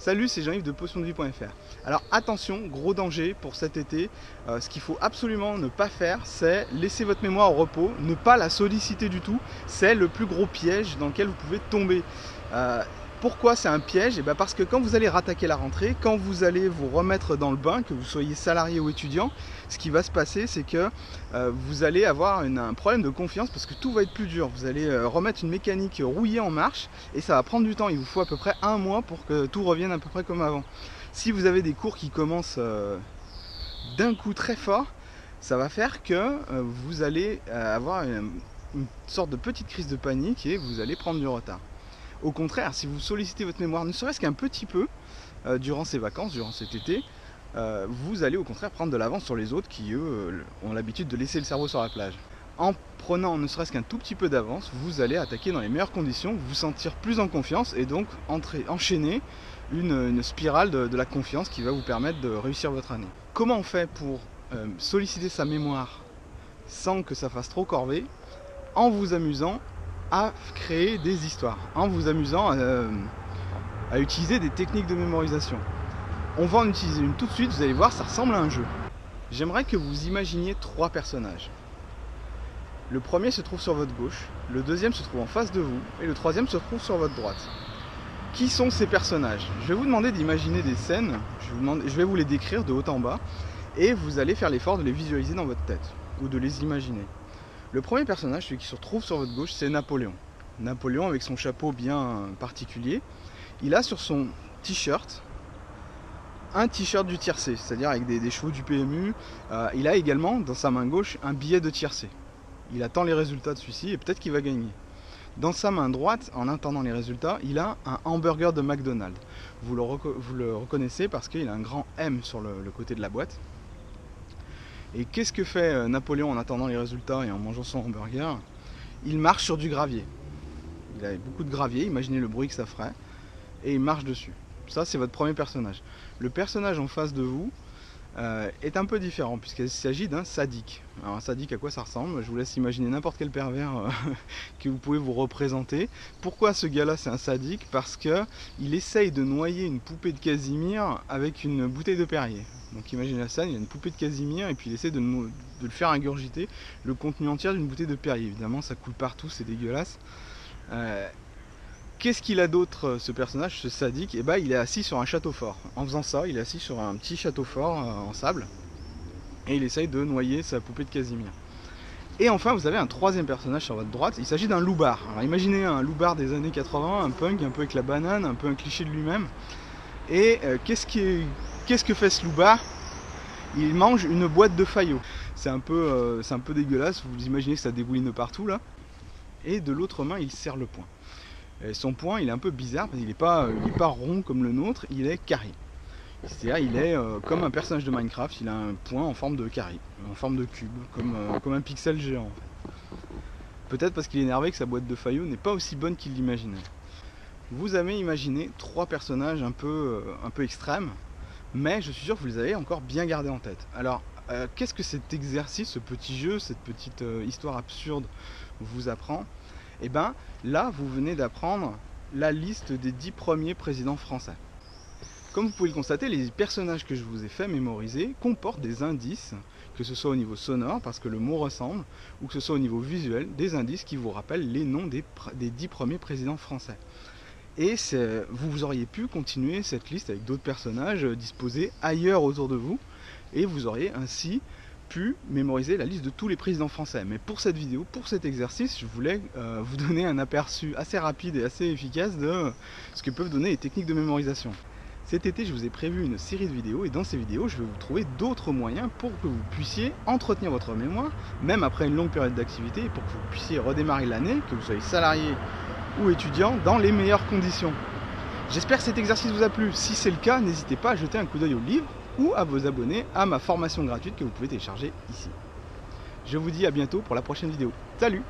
Salut, c'est Jean-Yves de potiondevie.fr. Alors attention, gros danger pour cet été. Ce qu'il faut absolument ne pas faire, c'est laisser votre mémoire au repos, ne pas la solliciter du tout. C'est le plus gros piège dans lequel vous pouvez tomber. Pourquoi c'est un piège? Parce que quand vous allez rattaquer la rentrée, quand vous allez vous remettre dans le bain, que vous soyez salarié ou étudiant, ce qui va se passer, c'est que vous allez avoir un problème de confiance parce que tout va être plus dur. Vous allez remettre une mécanique rouillée en marche et ça va prendre du temps. Il vous faut à peu près un mois pour que tout revienne à peu près comme avant. Si vous avez des cours qui commencent d'un coup très fort, ça va faire que vous allez avoir une sorte de petite crise de panique et vous allez prendre du retard. Au contraire, si vous sollicitez votre mémoire, ne serait-ce qu'un petit peu, durant ces vacances, durant cet été, vous allez au contraire prendre de l'avance sur les autres qui, eux, ont l'habitude de laisser le cerveau sur la plage. En prenant ne serait-ce qu'un tout petit peu d'avance, vous allez attaquer dans les meilleures conditions, vous sentir plus en confiance et donc enchaîner une spirale de la confiance qui va vous permettre de réussir votre année. Comment on fait pour solliciter sa mémoire sans que ça fasse trop corvée? En vous amusant à créer des histoires, en vous amusant à utiliser des techniques de mémorisation. On va en utiliser une tout de suite, vous allez voir, ça ressemble à un jeu. J'aimerais que vous imaginiez 3 personnages. Le premier se trouve sur votre gauche, le deuxième se trouve en face de vous, et le troisième se trouve sur votre droite. Qui sont ces personnages? Je vais vous demander d'imaginer des scènes, je vais vous les décrire de haut en bas, et vous allez faire l'effort de les visualiser dans votre tête, ou de les imaginer. Le premier personnage, celui qui se retrouve sur votre gauche, c'est Napoléon. Napoléon avec son chapeau bien particulier. Il a sur son t-shirt un t-shirt du tiercé, c'est-à-dire avec des chevaux du PMU. Il a également dans sa main gauche un billet de tiercé. Il attend les résultats de celui-ci et peut-être qu'il va gagner. Dans sa main droite, en attendant les résultats, il a un hamburger de McDonald's. Vous le reconnaissez parce qu'il a un grand M sur le côté de la boîte. Et qu'est-ce que fait Napoléon en attendant les résultats et en mangeant son hamburger? Il marche sur du gravier. Il a beaucoup de gravier, imaginez le bruit que ça ferait, et il marche dessus. Ça, c'est votre premier personnage. Le personnage en face de vous est un peu différent, puisqu'il s'agit d'un sadique. Alors un sadique, à quoi ça ressemble? Je vous laisse imaginer n'importe quel pervers que vous pouvez vous représenter. Pourquoi ce gars-là, c'est un sadique? Parce qu'il essaye de noyer une poupée de Casimir avec une bouteille de Perrier. Donc imaginez la scène, il y a une poupée de Casimir et puis il essaie de le faire ingurgiter le contenu entier d'une bouteille de Perrier. Évidemment, ça coule partout, c'est dégueulasse. Qu'est-ce qu'il a d'autre, ce personnage, ce sadique? Il est assis sur un château fort. En faisant ça, il est assis sur un petit château fort en sable et il essaye de noyer sa poupée de Casimir. Et enfin, vous avez un troisième personnage sur votre droite, il s'agit d'un loupard. Alors imaginez un loupard des années 80, un punk, un peu avec la banane, un peu un cliché de lui-même. Et qu'est-ce que fait ce loupard? Il mange une boîte de Fayot. C'est un peu dégueulasse, vous imaginez que ça dégouline partout là. Et de l'autre main, il serre le poing. Et son poing, il est un peu bizarre parce qu'il n'est pas rond comme le nôtre, il est carré. C'est-à-dire, il est comme un personnage de Minecraft, il a un poing en forme de carré, en forme de cube, comme un pixel géant. En fait. Peut-être parce qu'il est énervé que sa boîte de Fayot n'est pas aussi bonne qu'il l'imaginait. Vous avez imaginé 3 personnages un peu extrêmes, mais je suis sûr que vous les avez encore bien gardés en tête. Alors, qu'est-ce que cet exercice, ce petit jeu, cette petite histoire absurde vous apprend? Là, vous venez d'apprendre la liste des 10 premiers présidents français. Comme vous pouvez le constater, les personnages que je vous ai fait mémoriser comportent des indices, que ce soit au niveau sonore, parce que le mot ressemble, ou que ce soit au niveau visuel, des indices qui vous rappellent les noms des 10 premiers présidents français. Et vous auriez pu continuer cette liste avec d'autres personnages disposés ailleurs autour de vous, et vous auriez ainsi pu mémoriser la liste de tous les présidents français. Mais pour cette vidéo, pour cet exercice, je voulais vous donner un aperçu assez rapide et assez efficace de ce que peuvent donner les techniques de mémorisation. Cet été, je vous ai prévu une série de vidéos et dans ces vidéos, je vais vous trouver d'autres moyens pour que vous puissiez entretenir votre mémoire, même après une longue période d'activité, et pour que vous puissiez redémarrer l'année, que vous soyez salarié ou étudiant, dans les meilleures conditions. J'espère que cet exercice vous a plu. Si c'est le cas, n'hésitez pas à jeter un coup d'œil au livre ou à vous abonner à ma formation gratuite que vous pouvez télécharger ici. Je vous dis à bientôt pour la prochaine vidéo. Salut!